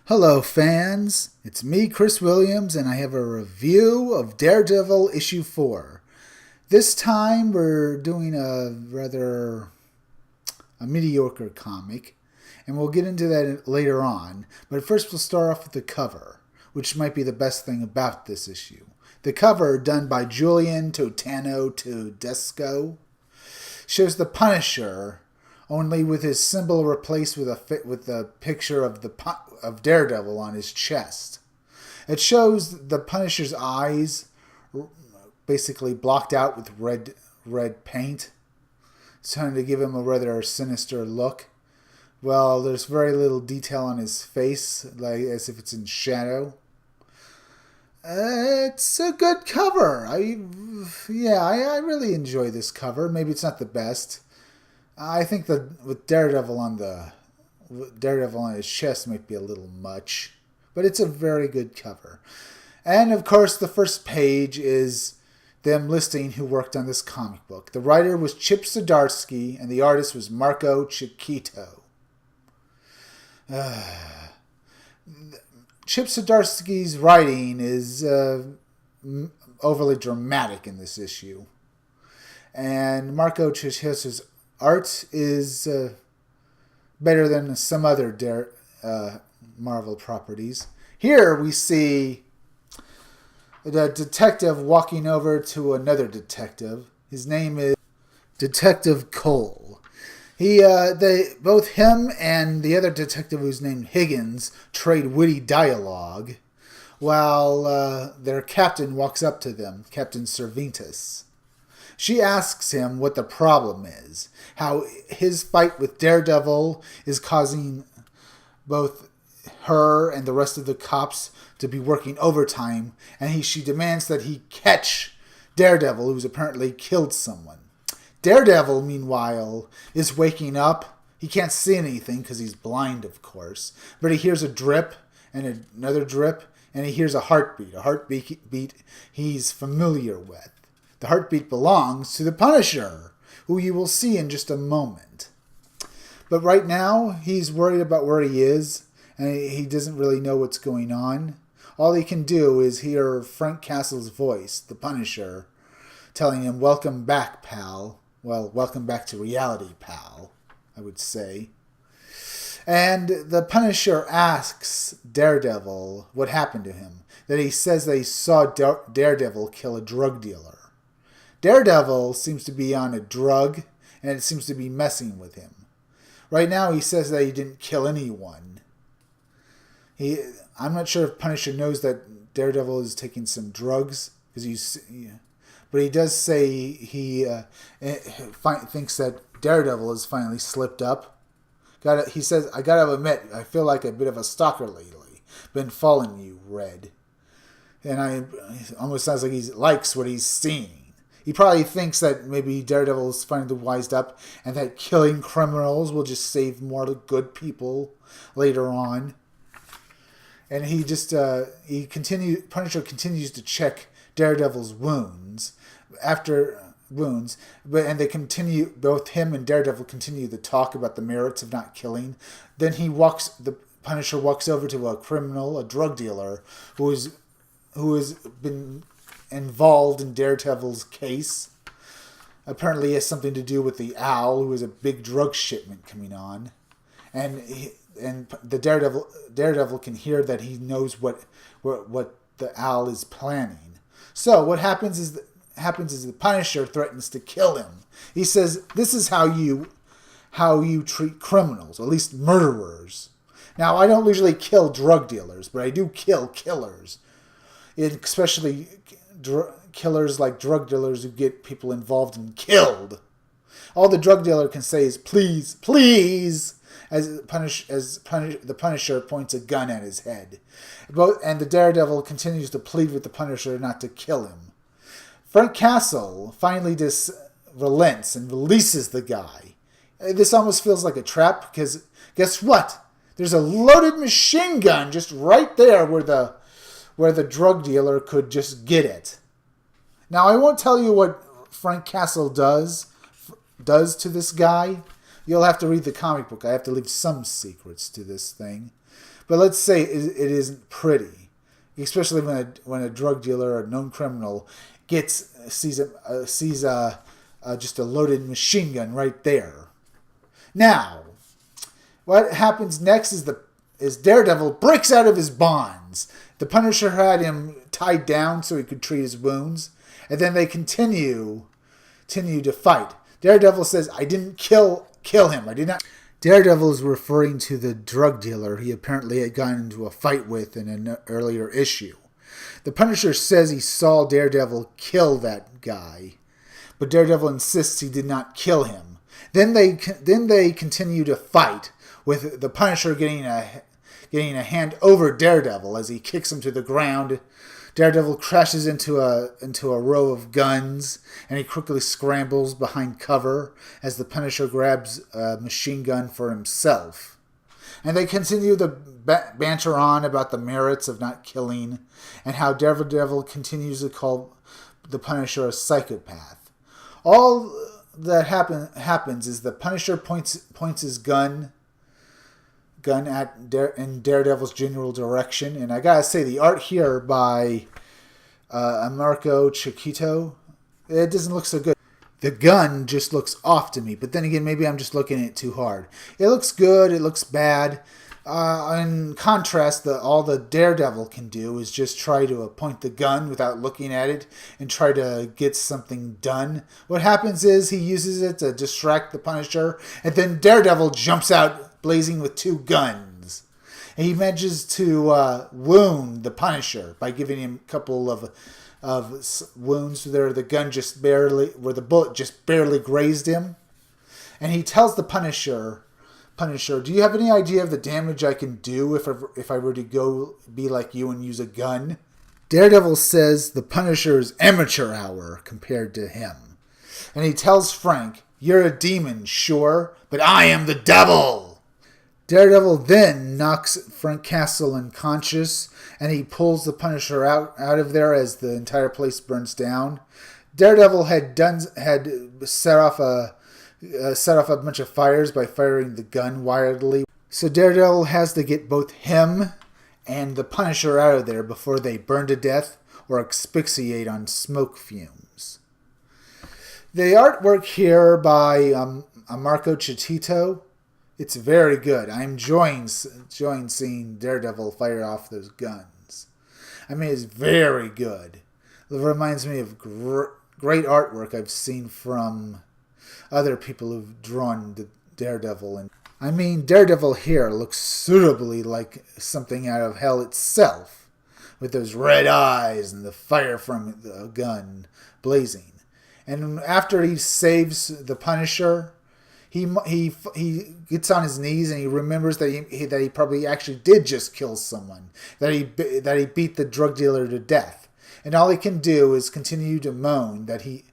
Hello, fans. It's me, Chris Williams, and I have a review of Daredevil issue 4. This time we're doing a mediocre comic, and we'll get into that later on. But first we'll start off with the cover, which might be the best thing about this issue. The cover, done by Julian Totano Tedesco, shows the Punisher, only with his symbol replaced with the picture of Daredevil on his chest. It shows the Punisher's eyes basically blocked out with red paint. It's trying to give him a rather sinister look. Well, there's very little detail on his face, like as if it's in shadow. It's a good cover. I really enjoy this cover. Maybe it's not the best. I think that with Daredevil on his chest might be a little much, but it's a very good cover. And of course, the first page is them listing who worked on this comic book. The writer was Chip Zdarsky, and the artist was Marco Chiquito. Chip Zdarsky's writing is overly dramatic in this issue, and Marco Chiquito's art is better than some other Marvel properties. Here we see the detective walking over to another detective. His name is Detective Cole. Both him and the other detective, who's named Higgins, trade witty dialogue, while their captain walks up to them, Captain Cervantes. She asks him what the problem is, how his fight with Daredevil is causing both her and the rest of the cops to be working overtime, and she demands that he catch Daredevil, who's apparently killed someone. Daredevil, meanwhile, is waking up. He can't see anything because he's blind, of course, but he hears a drip and another drip, and he hears a heartbeat he's familiar with. The heartbeat belongs to the Punisher, who you will see in just a moment. But right now, he's worried about where he is, and he doesn't really know what's going on. All he can do is hear Frank Castle's voice, the Punisher, telling him, "Welcome back, pal." Well, welcome back to reality, pal, I would say. And the Punisher asks Daredevil what happened to him. That he says that he saw Daredevil kill a drug dealer. Daredevil seems to be on a drug, and it seems to be messing with him. Right now, he says that he didn't kill anyone. I'm not sure if Punisher knows that Daredevil is taking some drugs, but he does say he thinks that Daredevil has finally slipped up. He says, "I gotta admit, I feel like a bit of a stalker lately. Been following you, Red." And it almost sounds like he likes what he's seeing. He probably thinks that maybe Daredevil is finally wised up and that killing criminals will just save more good people later on. And Punisher continues to check Daredevil's wounds, and both him and Daredevil continue to talk about the merits of not killing. Then the Punisher walks over to a criminal, a drug dealer, who has been involved in Daredevil's case. Apparently, it has something to do with the Owl, who has a big drug shipment coming on, and the Daredevil can hear that he knows what the Owl is planning. So what happens is the Punisher threatens to kill him. He says, "This is how you treat criminals, or at least murderers." Now, I don't usually kill drug dealers, but I do kill killers, especially killers like drug dealers who get people involved and killed. All the drug dealer can say is "please, please," as the Punisher points a gun at his head. And the Daredevil continues to plead with the Punisher not to kill him. Frank Castle finally relents and releases the guy. This almost feels like a trap, because guess what? There's a loaded machine gun just right there where the drug dealer could just get it. Now, I won't tell you what Frank Castle does to this guy. You'll have to read the comic book. I have to leave some secrets to this thing. But let's say it isn't pretty, especially when a drug dealer or a known criminal sees just a loaded machine gun right there. Now, what happens next is Daredevil breaks out of his bonds. The Punisher had him tied down so he could treat his wounds, and then they continue to fight. Daredevil says, "I didn't kill him. I did not." Daredevil is referring to the drug dealer he apparently had gotten into a fight with in an earlier issue. The Punisher says he saw Daredevil kill that guy, but Daredevil insists he did not kill him. Then they continue to fight, with the Punisher getting a hand over Daredevil as he kicks him to the ground. Daredevil crashes into a row of guns, and he quickly scrambles behind cover as the Punisher grabs a machine gun for himself. And they continue to banter on about the merits of not killing, and how Daredevil continues to call the Punisher a psychopath. All that happens is the Punisher points his gun in Daredevil's general direction, and I gotta say the art here by Marco Chiquito, it doesn't look so good. The gun just looks off to me, but then again, maybe I'm just looking at it too hard. It looks good, it looks bad. In contrast, all the Daredevil can do is just try to point the gun without looking at it and try to get something done. What happens is he uses it to distract the Punisher, and then Daredevil jumps out blazing with two guns. And he manages to wound the Punisher by giving him a couple of wounds where the bullet just barely grazed him. And he tells the Punisher, do you have any idea of the damage I can do if I were to go be like you and use a gun? Daredevil says the Punisher's amateur hour compared to him. And he tells Frank, you're a demon, sure, but I am the devil. Daredevil then knocks Frank Castle unconscious, and he pulls the Punisher out of there as the entire place burns down. Daredevil had set off a bunch of fires by firing the gun wildly. So Daredevil has to get both him and the Punisher out of there before they burn to death or asphyxiate on smoke fumes. The artwork here by Marco Chiquito, it's very good. I'm enjoying seeing Daredevil fire off those guns. I mean, it's very good. It reminds me of great artwork I've seen from other people who've drawn the Daredevil. And I mean, Daredevil here looks suitably like something out of hell itself, with those red eyes and the fire from the gun blazing. And after he saves the Punisher, he gets on his knees and he remembers that he probably actually did just kill someone, that he beat the drug dealer to death, and all he can do is continue to moan that he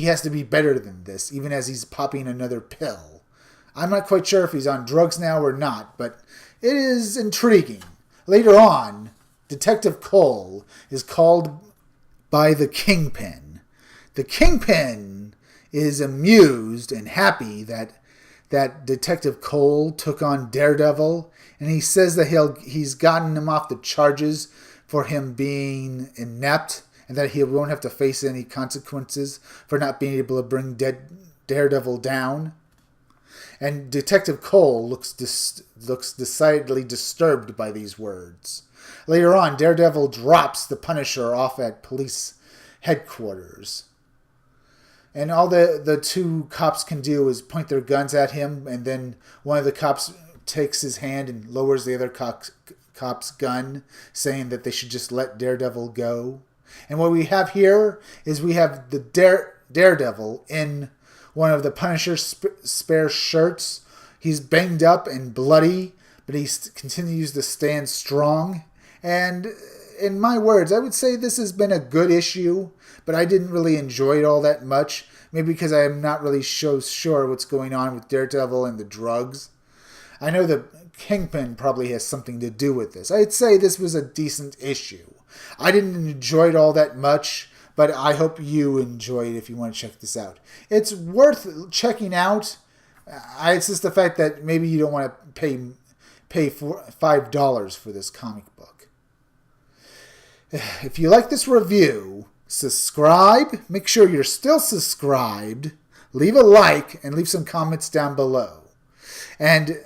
has to be better than this, even as he's popping another pill. I'm not quite sure if he's on drugs now or not, but it is intriguing. Later on, Detective Cole is called by the Kingpin. The Kingpin is amused and happy that Detective Cole took on Daredevil, and he says that he's gotten him off the charges for him being inept, and that he won't have to face any consequences for not being able to bring Daredevil down. And Detective Cole looks decidedly disturbed by these words. Later on, Daredevil drops the Punisher off at police headquarters. And all the two cops can do is point their guns at him, and then one of the cops takes his hand and lowers the other cop's gun, saying that they should just let Daredevil go. And what we have here is we have the Daredevil in one of the Punisher's spare shirts. He's banged up and bloody, but he continues to stand strong. And in my words, I would say this has been a good issue, but I didn't really enjoy it all that much. Maybe because I am not really so sure what's going on with Daredevil and the drugs. I know the Kingpin probably has something to do with this. I'd say this was a decent issue. I didn't enjoy it all that much, but I hope you enjoy it if you want to check this out. It's worth checking out. It's just the fact that maybe you don't want to pay $5 for this comic book. If you like this review, subscribe. Make sure you're still subscribed. Leave a like and leave some comments down below. And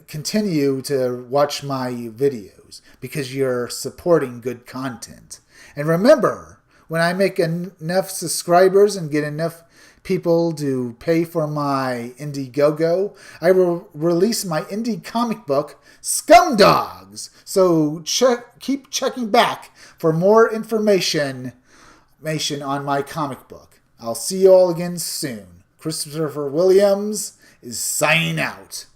continue to watch my videos because you're supporting good content. And remember, when I make enough subscribers and get enough people to pay for my Indiegogo, I will release my indie comic book, Scumdogs. So keep checking back for more information on my comic book. I'll see you all again soon. Christopher Williams is signing out.